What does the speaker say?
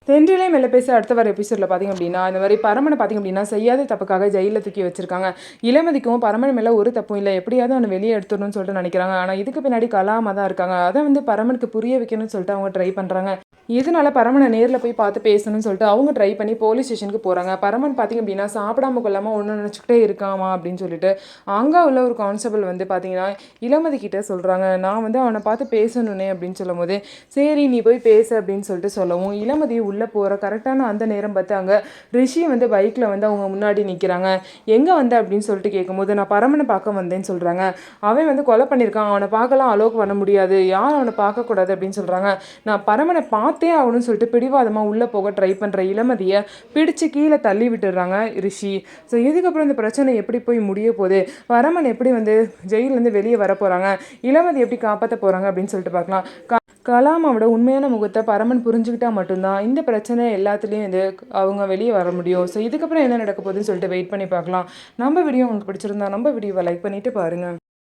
தென்றிலே மெல்ல பேச அடுத்த வர எபிசோடில் பார்த்திங்க அப்படின்னா இந்த மாதிரி பரமனை பார்த்திங்க அப்படின்னா செய்யாத தப்புக்காக ஜெயிலில் தூக்கி வச்சிருக்காங்க. இளமதிக்கும் பரமன் மேலே ஒரு தப்பும் இல்லை, எப்படியாவது அவனை வெளியே எடுத்துடணும்னு சொல்லிட்டு நினைக்கிறாங்க. ஆனால் இதுக்கு பின்னாடி கலாமா தான் இருக்காங்க. அதை வந்து பரமனுக்கு புரிய வைக்கணும்னு சொல்லிட்டு அவங்க ட்ரை பண்ணுறாங்க. இதனால பரமனை நேரில் போய் பார்த்து பேசணும்னு சொல்லிட்டு அவங்க ட்ரை பண்ணி போலீஸ் ஸ்டேஷனுக்கு போகிறாங்க. பரமன் பார்த்திங்க அப்படின்னா சாப்பிடாம கொள்ளாமல் ஒன்று நினச்சிக்கிட்டே இருக்காமா அப்படின்னு சொல்லிட்டு அங்கே உள்ள ஒரு கான்ஸ்டபிள் வந்து பார்த்திங்கன்னா இளமதி கிட்டே சொல்கிறாங்க, நான் வந்து அவனை பார்த்து பேசணுன்னே அப்படின்னு சொல்லும் போது சரி நீ போய் பேசு அப்படின்னு சொல்லிட்டு சொல்லவும் இளமதி உள்ளே போகிற கரெக்டான அந்த நேரம் பார்த்து அங்கே ரிஷி வந்து பைக்கில் வந்து அவங்க முன்னாடி நிற்கிறாங்க. எங்கே வந்த அப்படின்னு சொல்லிட்டு கேட்கும்போது நான் பரமனை பார்க்க வந்தேன்னு சொல்கிறாங்க. அவன் வந்து கொலை பண்ணியிருக்கான், அவனை பார்க்கலாம் அலோக் பண்ண முடியாது, யாரும் அவனை பார்க்கக்கூடாது அப்படின்னு சொல்கிறாங்க. நான் பரமனை பார்த்தே ஆகணும்னு சொல்லிட்டு பிடிவாதமாக உள்ளே போக ட்ரை பண்ணுற இளமதியை பிடிச்சு கீழே தள்ளி விட்டுடுறாங்க ரிஷி. ஸோ இதுக்கப்புறம் இந்த பிரச்சனை எப்படி போய் முடிய போகுது, பரமன் எப்படி வந்து ஜெயிலேருந்து வெளியே வர போகிறாங்க, இளமதி எப்படி காப்பாற்ற போகிறாங்க அப்படின்னு சொல்லிட்டு பார்க்கலாம். கலாமாவோட உண்மையான முகத்தை பரமன் புரிஞ்சுக்கிட்டா மட்டும்தான் இந்த பிரச்சனை எல்லாத்துலேயும் இது அவங்க வெளியே வர முடியும். ஸோ இதுக்கப்புறம் என்ன நடக்க போகுதுன்னு சொல்லிட்டு வெயிட் பண்ணி பார்க்கலாம். நம்ம வீடியோ உங்களுக்கு பிடிச்சிருந்தா நம்ம வீடியோவை லைக் பண்ணிவிட்டு பாருங்கள்.